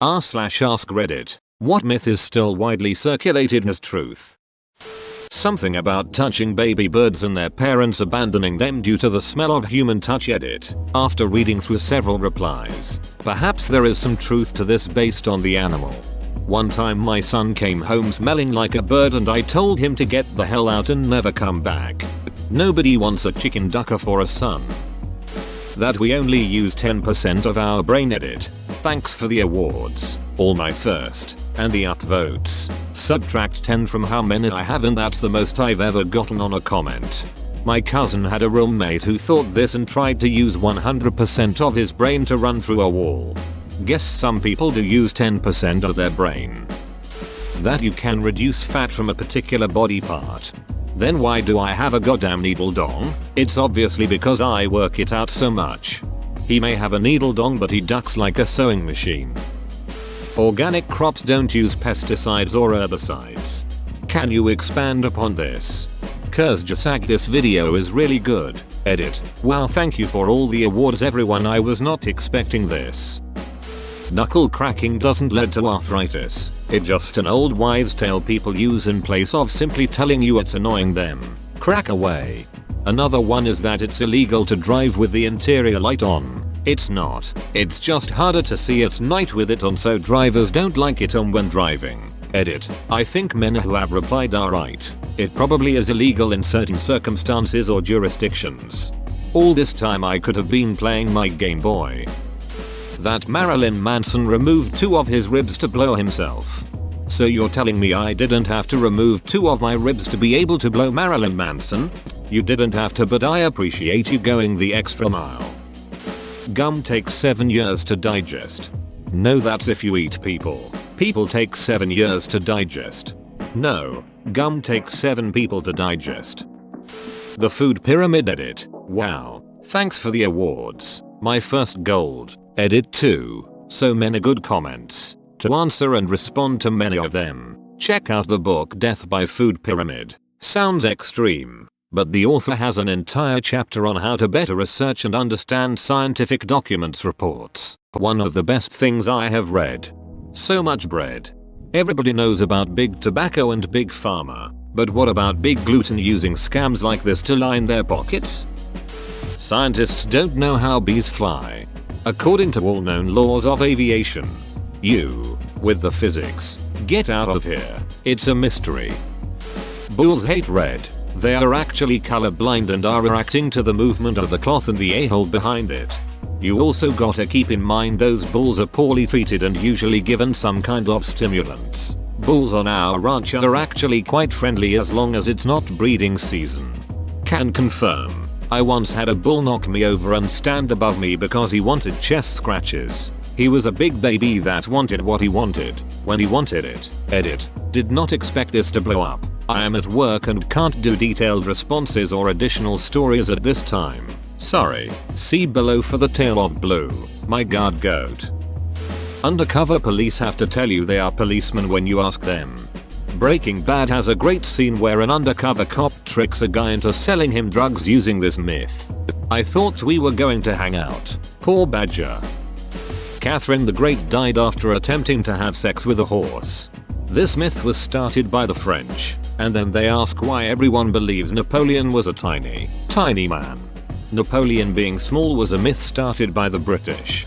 r/ask Reddit. What myth is still widely circulated as truth? Something about touching baby birds and their parents abandoning them due to the smell of human touch. Edit. After reading through several replies, perhaps there is some truth to this based on the animal. One time my son came home smelling like a bird and I told him to get the hell out and never come back. Nobody wants a chicken ducker for a son. That we only use 10% of our brain. Edit. Thanks for the awards. All my first. And the upvotes. Subtract 10 from how many I have and that's the most I've ever gotten on a comment. My cousin had a roommate who thought this and tried to use 100% of his brain to run through a wall. Guess some people do use 10% of their brain. That you can reduce fat from a particular body part. Then why do I have a goddamn needle dong? It's obviously because I work it out so much. He may have a needle dong but he ducks like a sewing machine. Organic crops don't use pesticides or herbicides. Can you expand upon this? Kurzgesagt, this video is really good. Edit. Wow, thank you for all the awards everyone, I was not expecting this. Knuckle cracking doesn't lead to arthritis. It's just an old wives' tale people use in place of simply telling you it's annoying them. Crack away. Another one is that it's illegal to drive with the interior light on. It's not. It's just harder to see at night with it on, so drivers don't like it on when driving. Edit. I think men who have replied are right. It probably is illegal in certain circumstances or jurisdictions. All this time I could have been playing my Game Boy. That Marilyn Manson removed 2 of his ribs to blow himself. So you're telling me I didn't have to remove 2 of my ribs to be able to blow Marilyn Manson? You didn't have to, but I appreciate you going the extra mile. Gum takes 7 years to digest. No, that's if you eat people. People take 7 years to digest. No, gum takes 7 people to digest. The food pyramid. Edit. Wow, thanks for the awards. My first gold. Edit 2. So many good comments. To answer and respond to many of them, check out the book Death by Food Pyramid. Sounds extreme, but the author has an entire chapter on how to better research and understand scientific documents reports. One of the best things I have read. So much bread. Everybody knows about big tobacco and big pharma, but what about big gluten using scams like this to line their pockets? Scientists don't know how bees fly. According to all known laws of aviation. You, with the physics, get out of here. It's a mystery. Bulls hate red. They are actually colorblind and are reacting to the movement of the cloth and the a-hole behind it. You also gotta keep in mind those bulls are poorly treated and usually given some kind of stimulants. Bulls on our ranch are actually quite friendly as long as it's not breeding season. Can confirm. I once had a bull knock me over and stand above me because he wanted chest scratches. He was a big baby that wanted what he wanted, when he wanted it. Edit. Did not expect this to blow up. I am at work and can't do detailed responses or additional stories at this time. Sorry. See below for the tale of Blue. My god, goat. Undercover police have to tell you they are policemen when you ask them. Breaking Bad has a great scene where an undercover cop tricks a guy into selling him drugs using this myth. I thought we were going to hang out. Poor Badger. Catherine the Great died after attempting to have sex with a horse. This myth was started by the French, and then they ask why everyone believes Napoleon was a tiny man. Napoleon being small was a myth started by the British.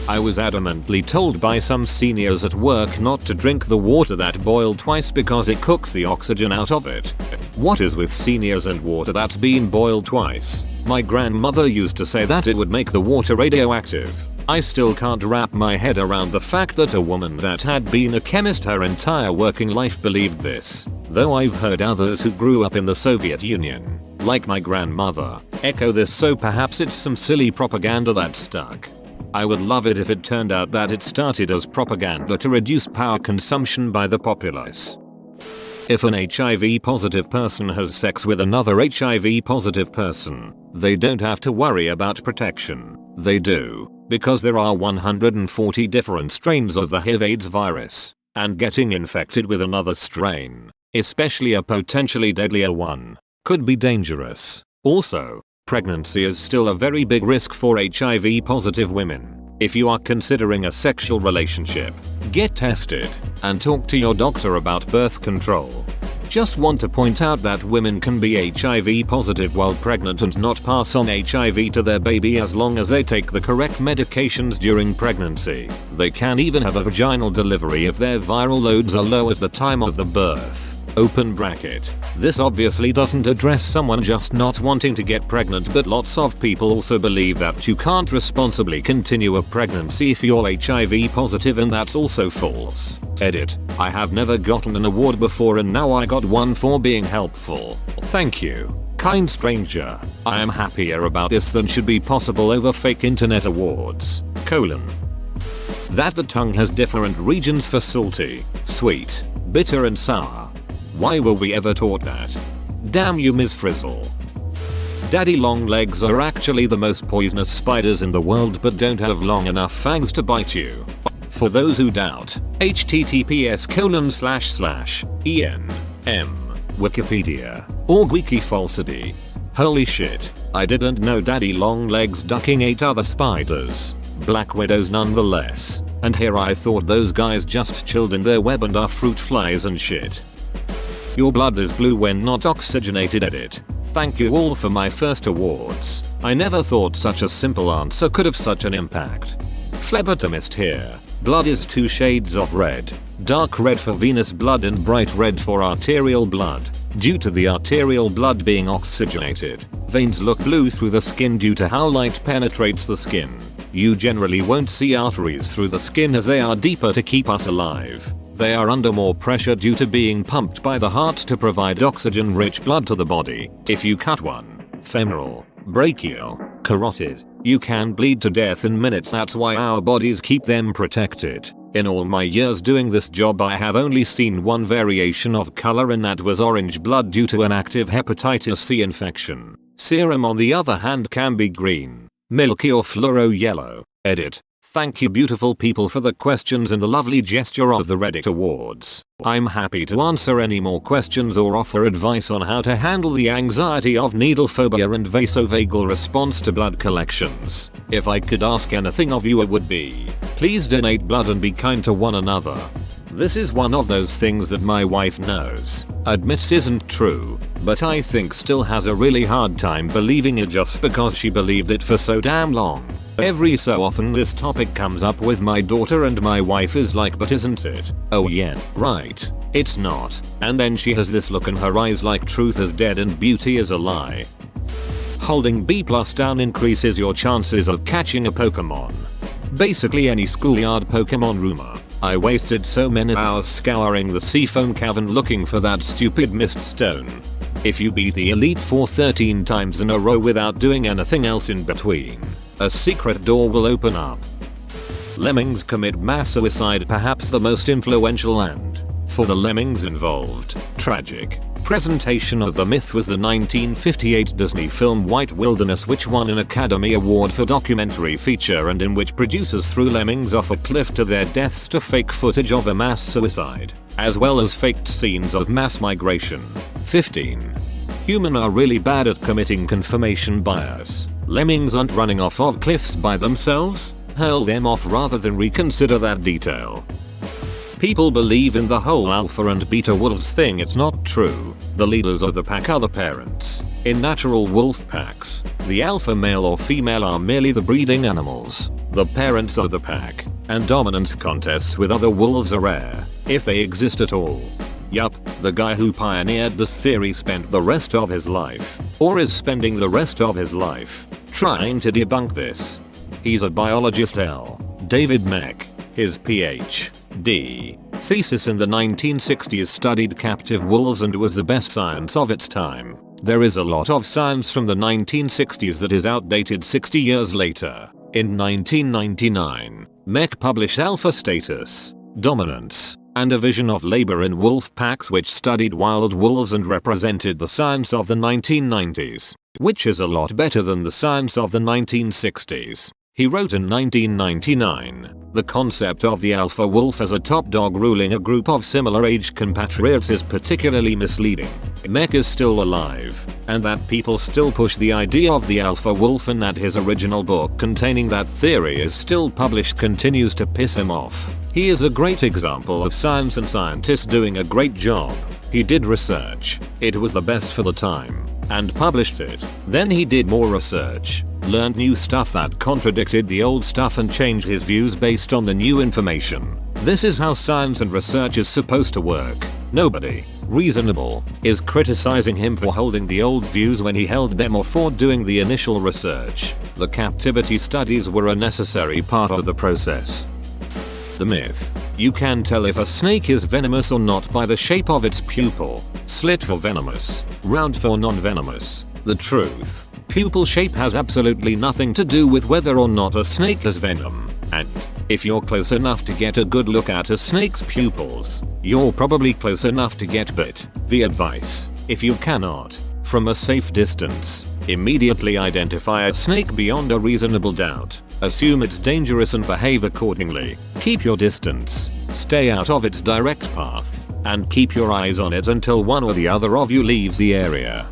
I was adamantly told by some seniors at work not to drink the water that boiled twice because it cooks the oxygen out of it. What is with seniors and water that's been boiled twice? My grandmother used to say that it would make the water radioactive. I still can't wrap my head around the fact that a woman that had been a chemist her entire working life believed this, though I've heard others who grew up in the Soviet Union, like my grandmother, echo this, so perhaps it's some silly propaganda that stuck. I would love it if it turned out that it started as propaganda to reduce power consumption by the populace. If an HIV positive person has sex with another HIV positive person, they don't have to worry about protection. They do, because there are 140 different strains of the HIV/AIDS virus, and getting infected with another strain, especially a potentially deadlier one, could be dangerous. Also, pregnancy is still a very big risk for HIV positive women. If you are considering a sexual relationship, get tested and talk to your doctor about birth control. Just want to point out that women can be HIV positive while pregnant and not pass on HIV to their baby as long as they take the correct medications during pregnancy. They can even have a vaginal delivery if their viral loads are low at the time of the birth. Open bracket. This obviously doesn't address someone just not wanting to get pregnant, but lots of people also believe that you can't responsibly continue a pregnancy if you're HIV positive, and that's also false. Edit. I have never gotten an award before and now I got one for being helpful. Thank you, kind stranger. I am happier about this than should be possible over fake internet awards. : That the tongue has different regions for salty, sweet, bitter and sour. Why were we ever taught that? Damn you, Ms. Frizzle. Daddy long legs are actually the most poisonous spiders in the world but don't have long enough fangs to bite you. For those who doubt, https://enm Wikipedia .org falsity. Holy shit, I didn't know daddy long legs ducking ate other spiders. Black widows nonetheless. And here I thought those guys just chilled in their web and are fruit flies and shit. Your blood is blue when not oxygenated. Edit. Thank you all for my first awards. I never thought such a simple answer could have such an impact. Phlebotomist here. Blood is 2 shades of red. Dark red for venous blood and bright red for arterial blood. Due to the arterial blood being oxygenated, veins look blue through the skin due to how light penetrates the skin. You generally won't see arteries through the skin as they are deeper to keep us alive. They are under more pressure due to being pumped by the heart to provide oxygen-rich blood to the body. If you cut one, femoral, brachial, carotid, you can bleed to death in minutes. That's why our bodies keep them protected. In all my years doing this job, I have only seen one variation of color, and that was orange blood due to an active hepatitis C infection. Serum on the other hand can be green, milky or fluoro yellow. Edit. Thank you beautiful people for the questions and the lovely gesture of the Reddit awards. I'm happy to answer any more questions or offer advice on how to handle the anxiety of needle phobia and vasovagal response to blood collections. If I could ask anything of you, it would be, please donate blood and be kind to one another. This is one of those things that my wife knows, admits isn't true, but I think still has a really hard time believing it just because she believed it for so damn long. Every so often this topic comes up with my daughter and my wife is like, but isn't it? Oh yeah, right. It's not. And then she has this look in her eyes like truth is dead and beauty is a lie. Holding B+ down increases your chances of catching a Pokemon. Basically any schoolyard Pokemon rumor. I wasted so many hours scouring the Seafoam Cavern looking for that stupid mist stone. If you beat the Elite Four 13 times in a row without doing anything else in between, a secret door will open up. Lemmings commit mass suicide, perhaps the most influential and, for the lemmings involved, tragic presentation of the myth was the 1958 Disney film White Wilderness, which won an Academy Award for documentary feature and in which producers threw lemmings off a cliff to their deaths to fake footage of a mass suicide, as well as faked scenes of mass migration. 15. Humans are really bad at committing confirmation bias. Lemmings aren't running off of cliffs by themselves. Hurl them off rather than reconsider that detail. People believe in the whole alpha and beta wolves thing. It's not true. The leaders of the pack are the parents. In natural wolf packs, the alpha male or female are merely the breeding animals. The parents are the pack, and dominance contests with other wolves are rare, if they exist at all. Yup, the guy who pioneered this theory spent the rest of his life, or is spending the rest of his life, trying to debunk this. He's a biologist. L. David Meck. His Ph.D. thesis in the 1960s studied captive wolves and was the best science of its time. There is a lot of science from the 1960s that is outdated 60 years later. In 1999, Meck published Alpha Status, Dominance, and a Vision of Labor in Wolf Packs, which studied wild wolves and represented the science of the 1990s, which is a lot better than the science of the 1960s. He wrote in 1999, "The concept of the alpha wolf as a top dog ruling a group of similar-aged compatriots is particularly misleading. Mech is still alive, and that people still push the idea of the alpha wolf and that his original book containing that theory is still published continues to piss him off. He is a great example of science and scientists doing a great job. He did research, it was the best for the time, and published it. Then he did more research, learned new stuff that contradicted the old stuff and changed his views based on the new information. This is how science and research is supposed to work. Nobody reasonable is criticizing him for holding the old views when he held them or for doing the initial research. The captivity studies were a necessary part of the process." The myth. You can tell if a snake is venomous or not by the shape of its pupil. Slit for venomous, round for non-venomous. The truth. Pupil shape has absolutely nothing to do with whether or not a snake has venom. And if you're close enough to get a good look at a snake's pupils, you're probably close enough to get bit. The advice. If you cannot, from a safe distance, immediately identify a snake beyond a reasonable doubt. Assume it's dangerous and behave accordingly. Keep your distance. Stay out of its direct path. And keep your eyes on it until one or the other of you leaves the area.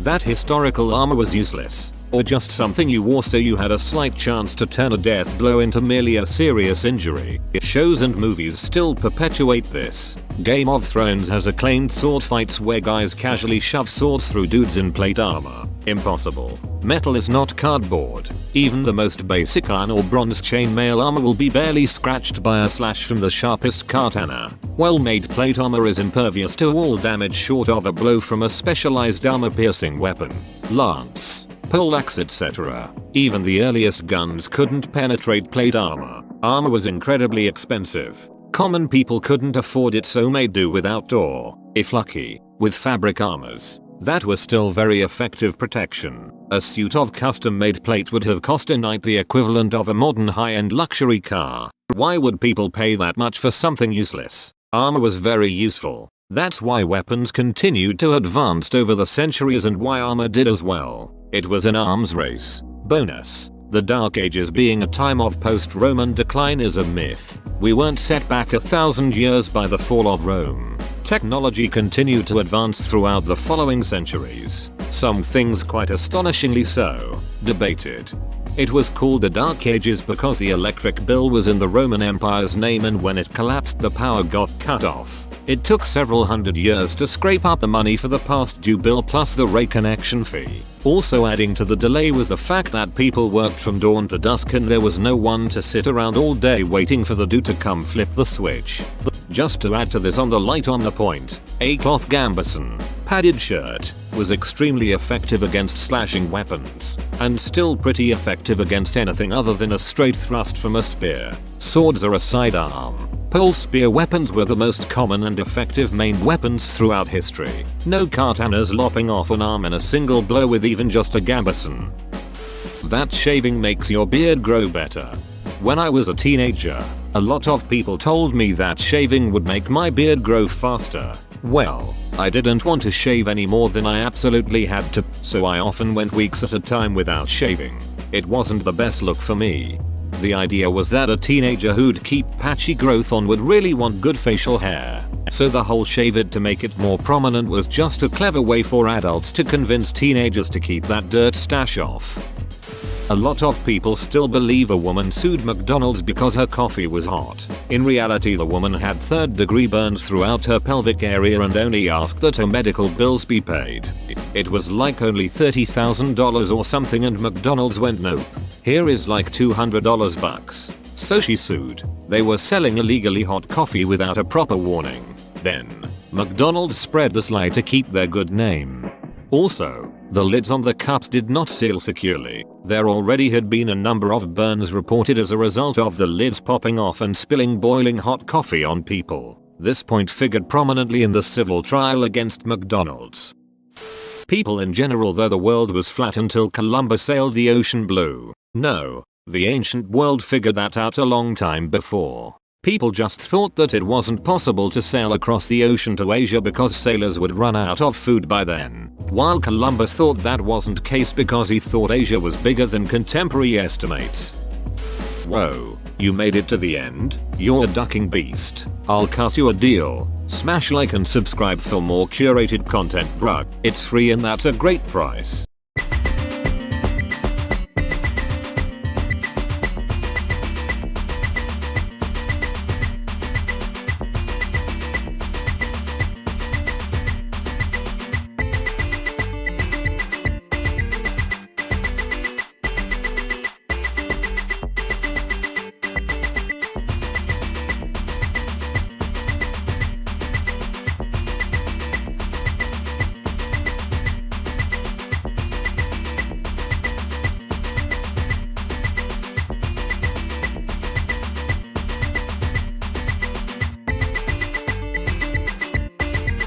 That historical armor was useless, or just something you wore so you had a slight chance to turn a death blow into merely a serious injury. Shows and movies still perpetuate this. Game of Thrones has acclaimed sword fights where guys casually shove swords through dudes in plate armor. Impossible. Metal is not cardboard. Even the most basic iron or bronze chainmail armor will be barely scratched by a slash from the sharpest katana. Well-made plate armor is impervious to all damage short of a blow from a specialized armor-piercing weapon. Lance, poleaxe, etc. Even the earliest guns couldn't penetrate plate armor. Armor was incredibly expensive. Common people couldn't afford it, so made do with outdoor, if lucky, with fabric armors. That was still very effective protection. A suit of custom-made plate would have cost a knight the equivalent of a modern high-end luxury car. Why would people pay that much for something useless? Armor was very useful. That's why weapons continued to advance over the centuries and why armor did as well. It was an arms race. Bonus. The Dark Ages being a time of post-Roman decline is a myth. We weren't set back 1,000 years by the fall of Rome. Technology continued to advance throughout the following centuries. Some things quite astonishingly so. Debated. It was called the Dark Ages because the electric bill was in the Roman Empire's name, and when it collapsed the power got cut off. It took several hundred years to scrape up the money for the past due bill plus the reconnection fee. Also adding to the delay was the fact that people worked from dawn to dusk and there was no one to sit around all day waiting for the dude to come flip the switch. Just to add to this on the light on the point, a cloth gambeson, padded shirt, was extremely effective against slashing weapons, and still pretty effective against anything other than a straight thrust from a spear. Swords are a sidearm. Pole spear weapons were the most common and effective main weapons throughout history. No katanas lopping off an arm in a single blow with even just a gambeson. That shaving makes your beard grow better. When I was a teenager, a lot of people told me that shaving would make my beard grow faster. Well, I didn't want to shave any more than I absolutely had to, so I often went weeks at a time without shaving. It wasn't the best look for me. The idea was that a teenager who'd keep patchy growth on would really want good facial hair, so the whole shave it to make it more prominent was just a clever way for adults to convince teenagers to keep that dirt stash off. A lot of people still believe a woman sued McDonald's because her coffee was hot. In reality, the woman had third-degree burns throughout her pelvic area and only asked that her medical bills be paid. It was like only $30,000 or something, and McDonald's went nope. Here is like $200 bucks. So she sued. They were selling illegally hot coffee without a proper warning. Then, McDonald's spread this lie to keep their good name. Also, the lids on the cups did not seal securely. There already had been a number of burns reported as a result of the lids popping off and spilling boiling hot coffee on people. This point figured prominently in the civil trial against McDonald's. People in general, though the world was flat until Columbus sailed the ocean blue. No, the ancient world figured that out a long time before. People just thought that it wasn't possible to sail across the ocean to Asia because sailors would run out of food by then, while Columbus thought that wasn't case because he thought Asia was bigger than contemporary estimates. Whoa, you made it to the end? You're a ducking beast. I'll cut you a deal. Smash like and subscribe for more curated content, bruh. It's free and that's a great price.